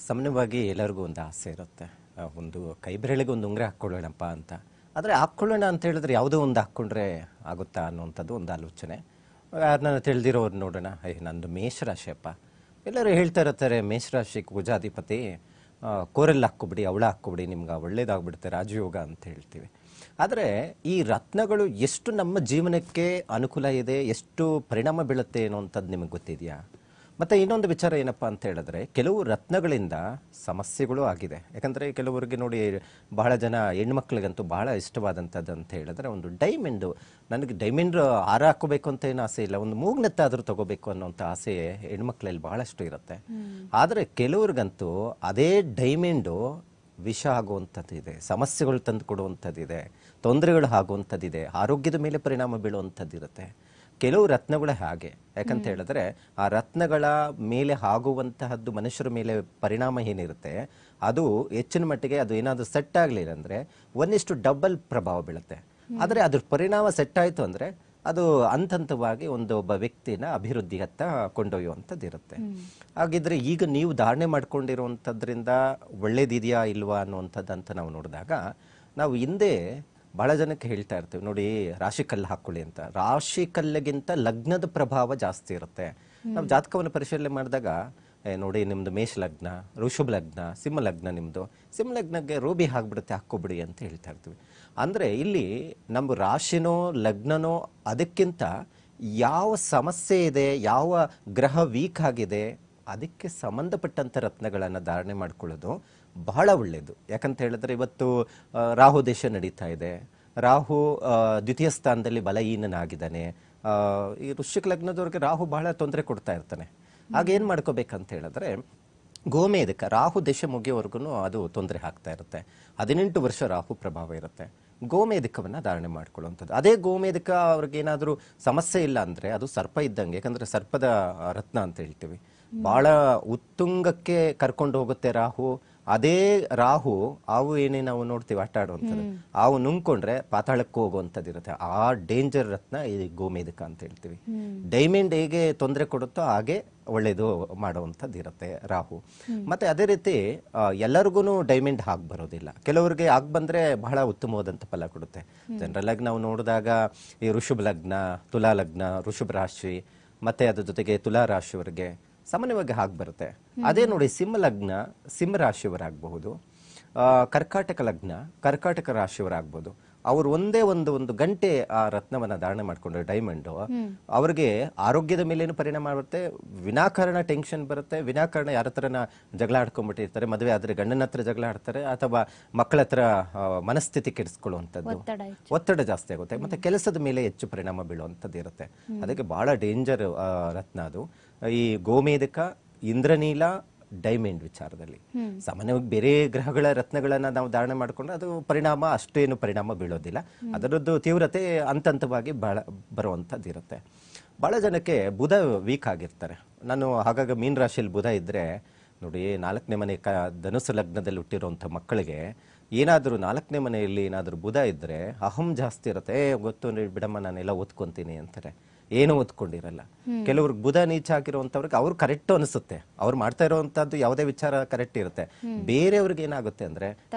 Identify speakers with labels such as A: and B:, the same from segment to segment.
A: ಸಾಮಾನ್ಯವಾಗಿ ಎಲ್ಲರಿಗೂ ಒಂದು ಆಸೆ ಇರುತ್ತೆ. ಒಂದು ಕೈ ಬೆರಳಿಗೆ ಒಂದು ಉಂಗುರ ಹಾಕ್ಕೊಳ್ಳೋಣಪ್ಪ ಅಂತ. ಆದರೆ ಹಾಕ್ಕೊಳ್ಳೋಣ ಅಂತ ಹೇಳಿದ್ರೆ ಯಾವುದೋ ಒಂದು ಹಾಕ್ಕೊಂಡ್ರೆ ಆಗುತ್ತಾ ಅನ್ನುವಂಥದ್ದು ಒಂದು ಆಲೋಚನೆ. ಯಾರನ್ನ ತಿಳಿದಿರೋರು ನೋಡೋಣ, ನಂದು ಮೇಷರಾಶಿಯಪ್ಪ. ಎಲ್ಲರೂ ಹೇಳ್ತಾ ಇರ್ತಾರೆ ಮೇಷರಾಶಿ ಕುಜಾಧಿಪತಿ, ಕೋರಲ್ಲಿ ಹಾಕ್ಕೊಬಿಡಿ, ಅವಳ ಹಾಕ್ಕೊಬಿಡಿ, ನಿಮ್ಗೆ ಒಳ್ಳೇದಾಗ್ಬಿಡುತ್ತೆ, ರಾಜಯೋಗ ಅಂತ ಹೇಳ್ತೀವಿ. ಆದರೆ ಈ ರತ್ನಗಳು ಎಷ್ಟು ನಮ್ಮ ಜೀವನಕ್ಕೆ ಅನುಕೂಲ ಇದೆ, ಎಷ್ಟು ಪರಿಣಾಮ ಬೀಳುತ್ತೆ ಅನ್ನೋಂಥದ್ದು ನಿಮಗೆ ಗೊತ್ತಿದೆಯಾ? ಮತ್ತು ಇನ್ನೊಂದು ವಿಚಾರ ಏನಪ್ಪ ಅಂತ ಹೇಳಿದ್ರೆ, ಕೆಲವು ರತ್ನಗಳಿಂದ ಸಮಸ್ಯೆಗಳು ಆಗಿದೆ. ಯಾಕಂದರೆ ಕೆಲವರಿಗೆ ನೋಡಿ, ಬಹಳ ಜನ ಹೆಣ್ಮಕ್ಳಿಗಂತೂ ಬಹಳ ಇಷ್ಟವಾದಂಥದ್ದು ಅಂತ ಹೇಳಿದ್ರೆ ಒಂದು ಡೈಮಂಡು. ನನಗೆ ಡೈಮಂಡ್ ಹಾರ ಹಾಕೋಬೇಕು ಅಂತ ಏನು ಆಸೆ ಇಲ್ಲ, ಒಂದು ಮೂಗ್ನೆತ್ತಾದರೂ ತಗೋಬೇಕು ಅನ್ನೋಂಥ ಆಸೆ ಹೆಣ್ಮಕ್ಳಲ್ಲಿ ಬಹಳಷ್ಟು ಇರುತ್ತೆ. ಆದರೆ ಕೆಲವ್ರಿಗಂತೂ ಅದೇ ಡೈಮಂಡು ವಿಷ ಆಗುವಂಥದ್ದಿದೆ, ಸಮಸ್ಯೆಗಳು ತಂದು ಕೊಡುವಂಥದ್ದಿದೆ, ತೊಂದರೆಗಳು ಆಗುವಂಥದ್ದಿದೆ, ಆರೋಗ್ಯದ ಮೇಲೆ ಪರಿಣಾಮ ಬೀಳುವಂಥದ್ದಿರುತ್ತೆ. ಕೆಲವು ರತ್ನಗಳು ಹಾಗೆ. ಯಾಕಂತ ಹೇಳಿದ್ರೆ ಆ ರತ್ನಗಳ ಮೇಲೆ ಆಗುವಂತಹದ್ದು ಮನುಷ್ಯರ ಮೇಲೆ ಪರಿಣಾಮ ಏನಿರುತ್ತೆ ಅದು ಹೆಚ್ಚಿನ ಮಟ್ಟಿಗೆ ಅದು ಏನಾದರೂ ಸೆಟ್ ಆಗಲಿಲ್ಲ ಅಂದರೆ ಒಂದಿಷ್ಟು ಡಬಲ್ ಪ್ರಭಾವ ಬೀಳುತ್ತೆ. ಆದರೆ ಅದ್ರ ಪರಿಣಾಮ ಸೆಟ್ ಆಯಿತು ಅಂದರೆ ಅದು ಹಂತವಾಗಿ ಒಬ್ಬ ವ್ಯಕ್ತಿನ ಅಭಿವೃದ್ಧಿಯತ್ತ ಕೊಂಡೊಯ್ಯುವಂಥದ್ದು ಇರುತ್ತೆ. ಹಾಗಿದ್ರೆ ಈಗ ನೀವು ಧಾರಣೆ ಮಾಡ್ಕೊಂಡಿರುವಂಥದ್ರಿಂದ ಒಳ್ಳೇದಿದೆಯಾ ಇಲ್ವಾ ಅನ್ನುವಂಥದ್ದು ಅಂತ ನಾವು ನೋಡಿದಾಗ, ನಾವು ಹಿಂದೆ ಬಹಳ ಜನಕ್ಕೆ ಹೇಳ್ತಾ ಇರ್ತೀವಿ ನೋಡಿ, ರಾಶಿ ಕಲ್ಲು ಹಾಕೊಳ್ಳಿ ಅಂತ. ರಾಶಿ ಕಲ್ಲಿಗಿಂತ ಲಗ್ನದ ಪ್ರಭಾವ ಜಾಸ್ತಿ ಇರುತ್ತೆ. ನಾವು ಜಾತಕವನ್ನು ಪರಿಶೀಲನೆ ಮಾಡಿದಾಗ ನೋಡಿ, ನಿಮ್ದು ಮೇಷ ಲಗ್ನ, ಋಷಭ ಲಗ್ನ, ಸಿಂಹ ಲಗ್ನ, ನಿಮ್ದು ಸಿಂಹ ಲಗ್ನಕ್ಕೆ ರೂಬಿ ಹಾಕ್ಬಿಡುತ್ತೆ, ಹಾಕ್ಕೊಬಿಡಿ ಅಂತ ಹೇಳ್ತಾ ಇರ್ತೀವಿ. ಅಂದರೆ ಇಲ್ಲಿ ನಮ್ಮ ರಾಶಿನೋ ಲಗ್ನನೋ ಅದಕ್ಕಿಂತ ಯಾವ ಸಮಸ್ಯೆ ಇದೆ, ಯಾವ ಗ್ರಹ ವೀಕ್ ಆಗಿದೆ, ಅದಕ್ಕೆ ಸಂಬಂಧಪಟ್ಟಂಥ ರತ್ನಗಳನ್ನು ಧಾರಣೆ ಮಾಡ್ಕೊಳ್ಳೋದು ಬಹಳ ಒಳ್ಳೆಯದು. ಯಾಕಂತ ಹೇಳಿದ್ರೆ ಇವತ್ತು ರಾಹು ದೇಶ ನಡೀತಾ ಇದೆ. ರಾಹು ದ್ವಿತೀಯ ಸ್ಥಾನದಲ್ಲಿ ಬಲಹೀನನಾಗಿದ್ದಾನೆ. ಈ ವೃಶ್ಚಿಕ ಲಗ್ನದವ್ರಿಗೆ ರಾಹು ಬಹಳ ತೊಂದರೆ ಕೊಡ್ತಾ ಇರ್ತಾನೆ. ಆಗೇನು ಮಾಡ್ಕೋಬೇಕಂತ ಹೇಳಿದ್ರೆ, ಗೋಮೇಧಕ ರಾಹು ದೇಶ ಮುಗಿಯೋವರೆಗೂ ಅದು ತೊಂದರೆ ಆಗ್ತಾ ಇರುತ್ತೆ. 18 ವರ್ಷ ರಾಹು ಪ್ರಭಾವ ಇರುತ್ತೆ. ಗೋಮೇಧಕವನ್ನು ಧಾರಣೆ ಮಾಡ್ಕೊಳ್ಳುವಂಥದ್ದು. ಅದೇ ಗೋಮೇಧಕ ಅವ್ರಿಗೇನಾದರೂ ಸಮಸ್ಯೆ ಇಲ್ಲ ಅಂದರೆ ಅದು ಸರ್ಪ ಇದ್ದಂಗೆ. ಯಾಕಂದರೆ ಸರ್ಪದ ರತ್ನ ಅಂತ ಹೇಳ್ತೀವಿ, ಬಹಳ ಉತ್ತುಂಗಕ್ಕೆ ಕರ್ಕೊಂಡು ಹೋಗುತ್ತೆ ರಾಹು. ಅದೇ ರಾಹು ಹಾವು ಏನೇ ನಾವು ನೋಡ್ತೀವಿ ಆಟ ಆಡುವಂಥದ್ದು, ಹಾವು ನುಂಗ್ಕೊಂಡ್ರೆ ಪಾತಾಳಕ್ಕೆ ಹೋಗುವಂಥದ್ದು ಇರುತ್ತೆ. ಆ ಡೇಂಜರ್ ರತ್ನ ಈ ಗೋಮೇಧಕ ಅಂತ ಹೇಳ್ತೀವಿ. ಡೈಮಂಡ್ ಹೇಗೆ ತೊಂದರೆ ಕೊಡುತ್ತೋ ಹಾಗೆ ಒಳ್ಳೇದು ಮಾಡುವಂಥದ್ದು ಇರುತ್ತೆ ರಾಹು. ಮತ್ತೆ ಅದೇ ರೀತಿ ಎಲ್ಲರಿಗೂ ಡೈಮಂಡ್ ಹಾಕ್ ಬರೋದಿಲ್ಲ. ಕೆಲವರಿಗೆ ಆಗ್ ಬಂದ್ರೆ ಬಹಳ ಉತ್ತಮವಾದಂಥ ಫಲ ಕೊಡುತ್ತೆ. ಜನರಲ್ ಆಗಿ ನಾವು ನೋಡಿದಾಗ ಈ ಋಷಭ ಲಗ್ನ, ತುಲಾ ಲಗ್ನ, ಋಷಭ ರಾಶಿ ಮತ್ತೆ ಅದ್ರ ಜೊತೆಗೆ ತುಲಾ ರಾಶಿಯವರಿಗೆ ಸಾಮಾನ್ಯವಾಗಿ ಹಾಗೆ ಬರುತ್ತೆ. ಅದೇ ನೋಡಿ, ಸಿಂಹ ಲಗ್ನ ಸಿಂಹ ರಾಶಿಯವರಾಗಬಹುದು, ಕರ್ಕಾಟಕ ಲಗ್ನ ಕರ್ಕಾಟಕ ರಾಶಿಯವರಾಗಬಹುದು. ಅವರು ಒಂದೇ ಒಂದು ಗಂಟೆ ಆ ರತ್ನವನ್ನ ಧಾರಣೆ ಮಾಡ್ಕೊಂಡ್ರೆ ಡೈಮಂಡು, ಅವ್ರಿಗೆ ಆರೋಗ್ಯದ ಮೇಲೇನು ಪರಿಣಾಮ ಬರುತ್ತೆ, ವಿನಾಕಾರಣ ಟೆನ್ಷನ್ ಬರುತ್ತೆ, ವಿನಾಕಾರಣ ಯಾರ ಹತ್ರನ ಜಗಳ ಆಡ್ಕೊಂಡ್ಬಿಟ್ಟಿರ್ತಾರೆ, ಮದುವೆ ಆದ್ರೆ ಗಂಡನ ಹತ್ರ ಜಗಳ ಆಡ್ತಾರೆ, ಅಥವಾ ಮಕ್ಕಳ ಹತ್ರ ಮನಸ್ಥಿತಿ ಕೆಡಿಸ್ಕೊಳ್ಳುವಂಥದ್ದು, ಒತ್ತಡ ಜಾಸ್ತಿ ಆಗುತ್ತೆ, ಮತ್ತೆ ಕೆಲಸದ ಮೇಲೆ ಹೆಚ್ಚು ಪರಿಣಾಮ ಬೀಳುವಂಥದ್ದು ಇರುತ್ತೆ. ಅದಕ್ಕೆ ಬಹಳ ಡೇಂಜರ್ ರತ್ನ ಅದು. ಈ ಗೋಮೇಧಕ, ಇಂದ್ರನೀಲ, ಡೈಮಂಡ್ ವಿಚಾರದಲ್ಲಿ ಸಾಮಾನ್ಯವಾಗಿ ಬೇರೆ ಗ್ರಹಗಳ ರತ್ನಗಳನ್ನ ನಾವು ಧಾರಣೆ ಮಾಡಿಕೊಂಡ್ರೆ ಅದು ಪರಿಣಾಮ ಅಷ್ಟೇನು ಪರಿಣಾಮ ಬೀಳೋದಿಲ್ಲ. ಅದರದ್ದು ತೀವ್ರತೆ ಹಂತವಾಗಿ ಬರುವಂಥದ್ದು ಇರುತ್ತೆ. ಬಹಳ ಜನಕ್ಕೆ ಬುಧ ವೀಕ್ ಆಗಿರ್ತಾರೆ. ನಾನು ಹಾಗಾಗಿ ಮೀನ ರಾಶಿಯಲ್ಲಿ ಬುಧ ಇದ್ರೆ ನೋಡಿ, 4ನೇ ಮನೆ ಧನುಸು ಲಗ್ನದಲ್ಲಿ ಹುಟ್ಟಿರುವಂಥ ಮಕ್ಕಳಿಗೆ ಏನಾದರೂ 4ನೇ ಮನೆಯಲ್ಲಿ ಏನಾದರೂ ಬುಧ ಇದ್ರೆ ಅಹಂ ಜಾಸ್ತಿ ಇರುತ್ತೆ. ಗೊತ್ತು ಬಿಡಮ್ಮ, ನಾನೆಲ್ಲ ಓದ್ಕೊಂತೀನಿ ಅಂತಾರೆ, ಏನು ಓದ್ಕೊಂಡಿರಲ್ಲ. ಕೆಲವ್ರಿಗೆ ಬುಧ ನೀಚ ಆಗಿರುವಂತವ್ರಿಗೆ ಅವ್ರು ಕರೆಕ್ಟ್ ಅನಿಸುತ್ತೆ, ಅವ್ರು ಮಾಡ್ತಾ ಇರುವಂತದ್ದು ಯಾವುದೇ ವಿಚಾರ ಕರೆಕ್ಟ್ ಇರುತ್ತೆ. ಬೇರೆಯವ್ರಿಗೆ ಏನಾಗುತ್ತೆ ಅಂದ್ರೆ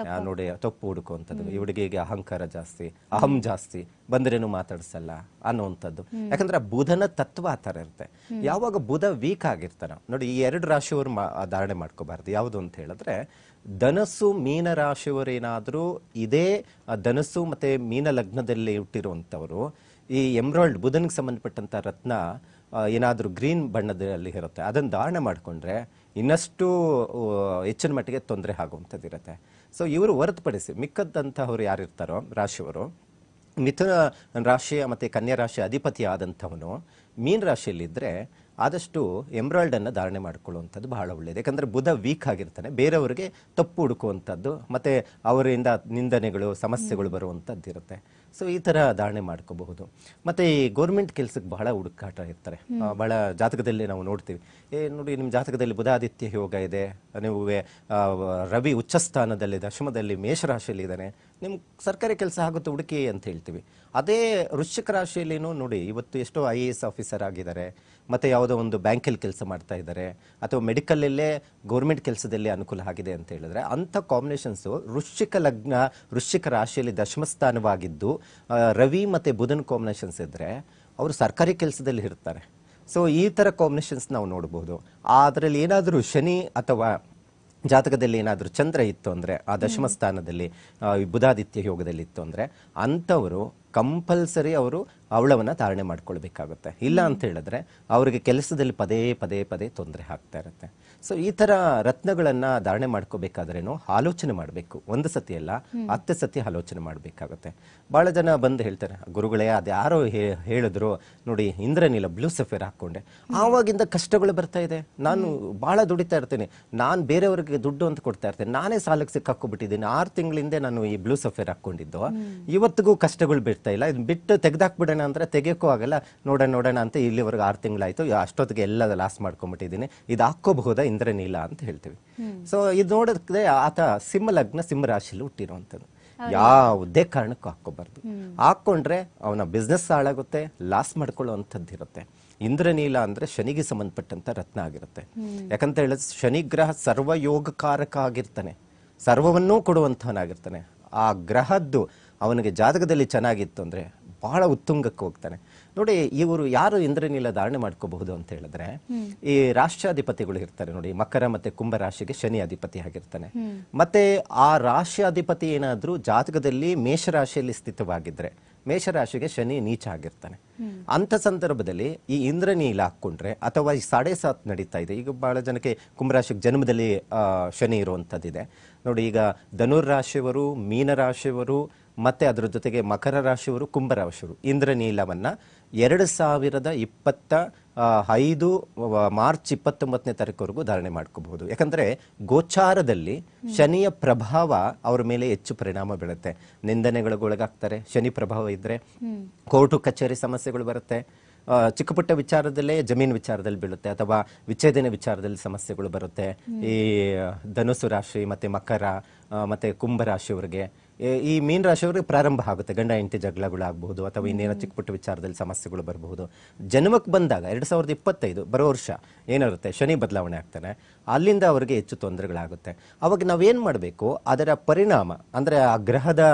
A: ನೋಡಿ ತಪ್ಪು ಹುಡುಕುವಂಥದ್ದು, ಇವಳಿಗೆ ಅಹಂಕಾರ ಜಾಸ್ತಿ, ಅಹಂ ಜಾಸ್ತಿ, ಬಂದ್ರೇನು ಮಾತಾಡ್ಸಲ್ಲ ಅನ್ನುವಂಥದ್ದು. ಯಾಕಂದ್ರೆ ಬುಧನ ತತ್ವ ಆ ಥರ ಇರುತ್ತೆ. ಯಾವಾಗ ಬುಧ ವೀಕ್ ಆಗಿರ್ತಾನ ನೋಡಿ, ಈ 2 ರಾಶಿಯವರು ಧಾರಣೆ ಮಾಡ್ಕೋಬಾರ್ದು. ಯಾವುದು ಅಂತ ಹೇಳಿದ್ರೆ, ಧನಸ್ಸು ಮೀನ ರಾಶಿಯವರೇನಾದರೂ ಇದೇ ಧನಸ್ಸು ಮತ್ತೆ ಮೀನ ಲಗ್ನದಲ್ಲಿ ಹುಟ್ಟಿರುವಂಥವರು ಈ ಎಮ್ರಾಲ್ಡ್ ಬುಧನಿಗೆ ಸಂಬಂಧಪಟ್ಟಂತ ರತ್ನ ಏನಾದರೂ ಗ್ರೀನ್ ಬಣ್ಣದಲ್ಲಿ ಇರುತ್ತೆ, ಅದನ್ನು ಧಾರಣೆ ಮಾಡಿಕೊಂಡ್ರೆ ಇನ್ನಷ್ಟು ಹೆಚ್ಚಿನ ಮಟ್ಟಿಗೆ ತೊಂದರೆ ಆಗುವಂಥದ್ದು ಇರುತ್ತೆ. ಸೊ ಇವರು ಹೊರತುಪಡಿಸಿ ಮಿಕ್ಕದಂತಹವ್ರು ಯಾರಿರ್ತಾರೋ ರಾಶಿಯವರು, ಮಿಥುನ ರಾಶಿಯ ಮತ್ತೆ ಕನ್ಯಾ ರಾಶಿ ಅಧಿಪತಿ ಆದಂಥವನು ಮೀನ ರಾಶಿಯಲ್ಲಿದ್ದರೆ ಆದಷ್ಟು ಎಮ್ರಾಲ್ಡ್ ಅನ್ನು ಧಾರಣೆ ಮಾಡ್ಕೊಳ್ಳುವಂಥದ್ದು ಬಹಳ ಒಳ್ಳೆಯದು. ಯಾಕಂದರೆ ಬುಧ ವೀಕ್ ಆಗಿರ್ತಾನೆ, ಬೇರೆಯವರಿಗೆ ತಪ್ಪು ಹುಡುಕುವಂಥದ್ದು ಮತ್ತೆ ಅವರಿಂದ ನಿಂದನೆಗಳು, ಸಮಸ್ಯೆಗಳು ಬರುವಂಥದ್ದು ಇರುತ್ತೆ. ಸೊ ಈ ತರ ಧಾರಣೆ ಮಾಡ್ಕೋಬಹುದು. ಮತ್ತೆ ಈ ಗೌರ್ಮೆಂಟ್ ಕೆಲಸಕ್ಕೆ ಬಹಳ ಹುಡುಕಾಟ ಇರ್ತಾರೆ. ಬಹಳ ಜಾತಕದಲ್ಲಿ ನಾವು ನೋಡ್ತೀವಿ, ನೋಡಿ ನಿಮ್ಮ ಜಾತಕದಲ್ಲಿ ಬುಧಾದಿತ್ಯ ಯೋಗ ಇದೆ, ನೀವು ರವಿ ಉಚ್ಚ ಸ್ಥಾನದಲ್ಲಿ ದಶಮದಲ್ಲಿ ಮೇಷರಾಶಿಯಲ್ಲಿ ಇದ್ದಾನೆ, ನಿಮ್ಗೆ ಸರ್ಕಾರಿ ಕೆಲಸ ಆಗುತ್ತೆ ಹುಡುಕಿ ಅಂತ ಹೇಳ್ತೀವಿ. ಅದೇ ವೃಶ್ಚಿಕ ರಾಶಿಯಲ್ಲಿನೂ ನೋಡಿ ಇವತ್ತು ಎಷ್ಟೋ IAS ಆಫೀಸರ್ ಆಗಿದ್ದಾರೆ, ಮತ್ತೆ ಯಾವುದೋ ಒಂದು ಬ್ಯಾಂಕಲ್ಲಿ ಕೆಲಸ ಮಾಡ್ತಾ ಇದ್ದಾರೆ, ಅಥವಾ ಮೆಡಿಕಲಲ್ಲೇ ಗೌರ್ಮೆಂಟ್ ಕೆಲಸದಲ್ಲಿ ಅನುಕೂಲ ಆಗಿದೆ ಅಂತ ಹೇಳಿದ್ರೆ ಅಂಥ ಕಾಂಬಿನೇಷನ್ಸು ವೃಶ್ಚಿಕ ಲಗ್ನ ವೃಶ್ಚಿಕ ರಾಶಿಯಲ್ಲಿ ದಶಮ ಸ್ಥಾನವಾಗಿದ್ದು ರವಿ ಮತ್ತು ಬುಧನ್ ಕಾಂಬಿನೇಷನ್ಸ್ ಇದ್ದರೆ ಅವರು ಸರ್ಕಾರಿ ಕೆಲಸದಲ್ಲಿ ಇರ್ತಾರೆ. ಸೊ ಈ ಥರ ಕಾಂಬಿನೇಷನ್ಸ್ ನಾವು ನೋಡ್ಬೋದು. ಅದರಲ್ಲಿ ಏನಾದರೂ ಶನಿ ಅಥವಾ ಜಾತಕದಲ್ಲಿ ಏನಾದರೂ ಚಂದ್ರ ಇತ್ತು ಅಂದರೆ ಆ ದಶಮ ಸ್ಥಾನದಲ್ಲಿ ಬುಧಾದಿತ್ಯ ಯೋಗದಲ್ಲಿ ಇತ್ತು ಅಂದರೆ ಅಂಥವರು ಕಂಪಲ್ಸರಿ ಅವರು ಅವಳವನ್ನು ಧಾರಣೆ ಮಾಡ್ಕೊಳ್ಬೇಕಾಗುತ್ತೆ. ಇಲ್ಲ ಅಂತ ಹೇಳಿದ್ರೆ ಅವರಿಗೆ ಕೆಲಸದಲ್ಲಿ ಪದೇ ಪದೇ ಪದೇ ತೊಂದರೆ ಆಗ್ತಾ ಇರುತ್ತೆ. ಸೊ ಈ ಥರ ರತ್ನಗಳನ್ನು ಧಾರಣೆ ಮಾಡ್ಕೋಬೇಕಾದ್ರೇನು ಆಲೋಚನೆ ಮಾಡಬೇಕು. ಒಂದು ಸತಿ ಅಲ್ಲ 10 ಸತಿ ಆಲೋಚನೆ ಮಾಡಬೇಕಾಗುತ್ತೆ. ಭಾಳ ಜನ ಬಂದು ಹೇಳ್ತಾರೆ, ಗುರುಗಳೇ ಅದು ಯಾರೋ ಹೇಳಿದ್ರು ನೋಡಿ ಇಂದ್ರನೀಲ ಬ್ಲೂ ಸಫೇರ್ ಹಾಕ್ಕೊಂಡೆ, ಆವಾಗಿಂದ ಕಷ್ಟಗಳು ಬರ್ತಾ ಇದೆ, ನಾನು ಭಾಳ ದುಡಿತಾ ಇರ್ತೀನಿ, ನಾನು ಬೇರೆಯವ್ರಿಗೆ ದುಡ್ಡು ಅಂತ ಕೊಡ್ತಾ ಇರ್ತೇನೆ, ನಾನೇ ಸಾಲಕ್ಕೆ ಸಿಕ್ಕಾಕೊಬಿಟ್ಟಿದ್ದೀನಿ, 6 ತಿಂಗಳಿಂದ ನಾನು ಈ ಬ್ಲೂ ಸಫೇರ್ ಹಾಕ್ಕೊಂಡಿದ್ದು, ಇವತ್ತಿಗೂ ಕಷ್ಟಗಳು ಬಿಡ್ತಾ ಇಲ್ಲ, ಇದು ಬಿಟ್ಟು ತೆಗೆದಾಕ್ಬಿಡೋಣ ಅಂದ್ರೆ ತೆಗೆಯೋಕ್ಕೂ ಆಗಲ್ಲ, ನೋಡೋಣ ಅಂತ ಇಲ್ಲಿವರೆಗೆ 6 ತಿಂಗಳಾಯ್ತು, ಅಷ್ಟೊತ್ತಿಗೆ ಎಲ್ಲ ಲಾಸ್ ಮಾಡ್ಕೊಂಡ್ಬಿಟ್ಟಿದ್ದೀನಿ, ಇದು ಹಾಕೋಬಹುದಾ ಇಂದ್ರನೀಲ ಅಂತ ಹೇಳ್ತೀವಿ. ಸೊ ಇದು ನೋಡೋದಕ್ಕೆ ಆತ ಸಿಂಹ ಲಗ್ನ ಸಿಂಹ ರಾಶಿಯಲ್ಲಿ ಹುಟ್ಟಿರುವಂಥದ್ದು, ಯಾವುದೇ ಕಾರಣಕ್ಕೂ ಹಾಕೋಬಾರ್ದು. ಹಾಕೊಂಡ್ರೆ ಅವನ ಬಿಸ್ನೆಸ್ ಹಾಳಾಗುತ್ತೆ, ಲಾಸ್ ಮಾಡ್ಕೊಳ್ಳುವಂಥದ್ದು ಇರುತ್ತೆ. ಇಂದ್ರನೀಲ ಅಂದ್ರೆ ಶನಿಗೆ ಸಂಬಂಧಪಟ್ಟಂತ ರತ್ನ ಆಗಿರುತ್ತೆ. ಯಾಕಂತ ಹೇಳಿದ್ರೆ ಶನಿಗ್ರಹ ಸರ್ವಯೋಗಕಾರಕ ಆಗಿರ್ತಾನೆ, ಸರ್ವವನ್ನೂ ಕೊಡುವಂತವನಾಗಿರ್ತಾನೆ. ಆ ಗ್ರಹದ್ದು ಅವನಿಗೆ ಜಾತಕದಲ್ಲಿ ಚೆನ್ನಾಗಿತ್ತು ಅಂದ್ರೆ ಬಹಳ ಉತ್ತುಂಗಕ್ಕೆ ಹೋಗ್ತಾನೆ. ನೋಡಿ ಇವರು ಯಾರು ಇಂದ್ರನೀಲ ಧಾರಣೆ ಮಾಡ್ಕೋಬಹುದು ಅಂತ ಹೇಳಿದ್ರೆ ಈ ರಾಷ್ಟ್ರಾಧಿಪತಿಗಳು ಇರ್ತಾರೆ ನೋಡಿ, ಮಕರ ಮತ್ತೆ ಕುಂಭ ರಾಶಿಗೆ ಶನಿ ಅಧಿಪತಿ ಆಗಿರ್ತಾನೆ. ಮತ್ತೆ ಆ ರಾಷ್ಟ್ರಾಧಿಪತಿ ಏನಾದ್ರೂ ಜಾತಕದಲ್ಲಿ ಮೇಷರಾಶಿಯಲ್ಲಿ ಸ್ಥಿತವಾಗಿದ್ರೆ ಮೇಷರಾಶಿಗೆ ಶನಿ ನೀಚ ಆಗಿರ್ತಾನೆ. ಅಂತ ಸಂದರ್ಭದಲ್ಲಿ ಈ ಇಂದ್ರನೀಲ ಹಾಕೊಂಡ್ರೆ ಅಥವಾ ಈ 7.5 ನಡೀತಾ ಇದೆ, ಈಗ ಬಹಳ ಜನಕ್ಕೆ ಕುಂಭರಾಶಿಗೆ ಜನ್ಮದಲ್ಲಿ ಶನಿ ಇರುವಂತದ್ದಿದೆ ನೋಡಿ. ಈಗ ಧನುರ್ ರಾಶಿಯವರು, ಮೀನ ರಾಶಿಯವರು ಮತ್ತೆ ಅದರ ಜೊತೆಗೆ ಮಕರ ರಾಶಿಯವರು, ಕುಂಭ ರಾಶಿಯವರು ಇಂದ್ರನೀಲವನ್ನ 2025 ಮಾರ್ಚ್ 29ನೇ ತಾರೀಕುವರೆಗೂ ಧಾರಣೆ ಮಾಡ್ಕೋಬಹುದು. ಯಾಕಂದ್ರೆ ಗೋಚಾರದಲ್ಲಿ ಶನಿಯ ಪ್ರಭಾವ ಅವ್ರ ಮೇಲೆ ಹೆಚ್ಚು ಪರಿಣಾಮ ಬೀಳುತ್ತೆ. ನಿಂದನೆಗಳಿಗೆ ಒಳಗಾಗ್ತಾರೆ ಶನಿ ಪ್ರಭಾವ ಇದ್ರೆ, ಕೋರ್ಟು ಕಚೇರಿ ಸಮಸ್ಯೆಗಳು ಬರುತ್ತೆ, ಚಿಕ್ಕ ಪುಟ್ಟ ವಿಚಾರದಲ್ಲೇ ಜಮೀನು ವಿಚಾರದಲ್ಲಿ ಬೀಳುತ್ತೆ, ಅಥವಾ ವಿಚ್ಛೇದನ ವಿಚಾರದಲ್ಲಿ ಸಮಸ್ಯೆಗಳು ಬರುತ್ತೆ. ಈ ಧನುಸು ರಾಶಿ ಮತ್ತೆ ಮಕರ ಮತ್ತೆ ಕುಂಭ ರಾಶಿಯವರಿಗೆ, ಈ ಮೀನ ರಾಶಿಯವರಿಗೆ ಪ್ರಾರಂಭ ಆಗುತ್ತೆ, ಗಂಡ ಹೆಂಡತಿ ಜಗಳಗಳು ಆಗಬಹುದು, ಅಥವಾ ಇನ್ನೇನೋ ಚಿಕ್ಕ ಪುಟ್ಟ ವಿಚಾರದಲ್ಲಿ ಸಮಸ್ಯೆಗಳು ಬರಬಹುದು. ಜನ್ಮಕ್ಕೆ ಬಂದಾಗ 2025 ಬರೋ ವರ್ಷ ಏನಿರುತ್ತೆ ಶನಿ ಬದಲಾವಣೆ ಆಗ್ತಾನೆ, ಅಲ್ಲಿಂದ ಅವರಿಗೆ ಹೆಚ್ಚು ತೊಂದರೆಗಳಾಗುತ್ತೆ. ಅವಾಗ ನಾವೇನ್ ಮಾಡಬೇಕು, ಅದರ ಪರಿಣಾಮ ಅಂದ್ರೆ ಆ ಗ್ರಹದ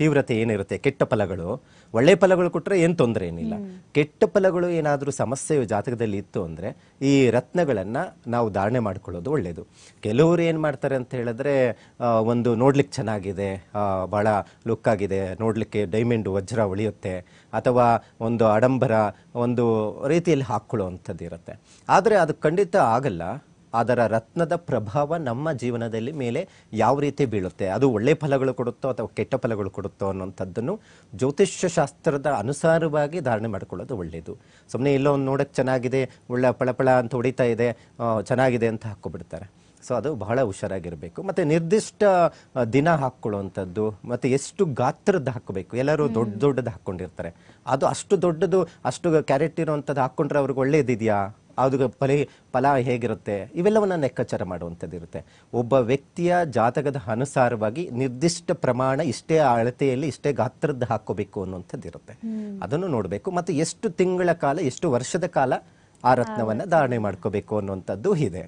A: ತೀವ್ರತೆ ಏನಿರುತ್ತೆ, ಕೆಟ್ಟ ಫಲಗಳು, ಒಳ್ಳೆ ಫಲಗಳು ಕೊಟ್ಟರೆ ಏನು ತೊಂದರೆ ಏನಿಲ್ಲ, ಕೆಟ್ಟ ಫಲಗಳು ಏನಾದರೂ ಸಮಸ್ಯೆ ಜಾತಕದಲ್ಲಿ ಇತ್ತು ಅಂದ್ರೆ ಈ ರತ್ನಗಳನ್ನ ನಾವು ಧಾರಣೆ ಮಾಡ್ಕೊಳ್ಳೋದು ಒಳ್ಳೇದು. ಕೆಲವರು ಏನ್ ಮಾಡ್ತಾರೆ ಅಂತ ಹೇಳಿದ್ರೆ ಒಂದು ನೋಡ್ಲಿಕ್ಕೆ ಚೆನ್ನಾಗಿದೆ, ಬಹಳ ಲುಕ್ ಆಗಿದೆ, ನೋಡ್ಲಿಕ್ಕೆ ಡೈಮಂಡ್ ವಜ್ರ ಉಳಿಯುತ್ತೆ, ಅಥವಾ ಒಂದು ಆಡಂಬರ ಒಂದು ರೀತಿಯಲ್ಲಿ ಹಾಕೊಳ್ಳುವಂಥದ್ದು ಇರುತ್ತೆ. ಆದರೆ ಅದು ಖಂಡಿತ ಆಗಲ್ಲ. ಅದರ ರತ್ನದ ಪ್ರಭಾವ ನಮ್ಮ ಜೀವನದಲ್ಲಿ ಮೇಲೆ ಯಾವ ರೀತಿ ಬೀಳುತ್ತೆ, ಅದು ಒಳ್ಳೆ ಫಲಗಳು ಕೊಡುತ್ತೋ ಅಥವಾ ಕೆಟ್ಟ ಫಲಗಳು ಕೊಡುತ್ತೋ ಅನ್ನೋಂಥದ್ದನ್ನು ಜ್ಯೋತಿಷ್ಯ ಶಾಸ್ತ್ರದ ಅನುಸಾರವಾಗಿ ಧಾರಣೆ ಮಾಡ್ಕೊಳ್ಳೋದು ಒಳ್ಳೆಯದು. ಸುಮ್ಮನೆ ಎಲ್ಲೋ ಒಂದು ನೋಡಕ್ಕೆ ಚೆನ್ನಾಗಿದೆ, ಒಳ್ಳೆ ಫಳಫಳ ಅಂತ ಹೊಡಿತಾ ಇದೆ, ಚೆನ್ನಾಗಿದೆ ಅಂತ ಹಾಕ್ಕೊಬಿಡ್ತಾರೆ. ಸೊ ಅದು ಬಹಳ ಹುಷಾರಾಗಿರಬೇಕು. ಮತ್ತೆ ನಿರ್ದಿಷ್ಟ ದಿನ ಹಾಕ್ಕೊಳ್ಳುವಂಥದ್ದು, ಮತ್ತೆ ಎಷ್ಟು ಗಾತ್ರದ್ದು ಹಾಕಬೇಕು. ಎಲ್ಲರೂ ದೊಡ್ಡದು ಹಾಕ್ಕೊಂಡಿರ್ತಾರೆ, ಅದು ಅಷ್ಟು ದೊಡ್ಡದು ಅಷ್ಟು ಕ್ಯಾರೆಟ್ ಇರುವಂಥದ್ದು ಹಾಕ್ಕೊಂಡ್ರೆ ಅವ್ರಿಗೆ ಒಳ್ಳೇದಿದೆಯಾ, ಅದು ಫಲ ಹೇಗಿರುತ್ತೆ, ಇವೆಲ್ಲವನ್ನ ಲೆಕ್ಕಾಚಾರ ಮಾಡುವಂಥದ್ದು ಇರುತ್ತೆ. ಒಬ್ಬ ವ್ಯಕ್ತಿಯ ಜಾತಕದ ಅನುಸಾರವಾಗಿ ನಿರ್ದಿಷ್ಟ ಪ್ರಮಾಣ, ಇಷ್ಟೇ ಅಳತೆಯಲ್ಲಿ ಇಷ್ಟೇ ಗಾತ್ರದ್ದು ಹಾಕೋಬೇಕು ಅನ್ನುವಂಥದ್ದು ಇರುತ್ತೆ. ಅದನ್ನು ನೋಡಬೇಕು. ಮತ್ತೆ ಎಷ್ಟು ತಿಂಗಳ ಕಾಲ, ಎಷ್ಟು ವರ್ಷದ ಕಾಲ ಆ ರತ್ನವನ್ನ ಧಾರಣೆ ಮಾಡ್ಕೋಬೇಕು ಅನ್ನುವಂಥದ್ದು ಇದೆ.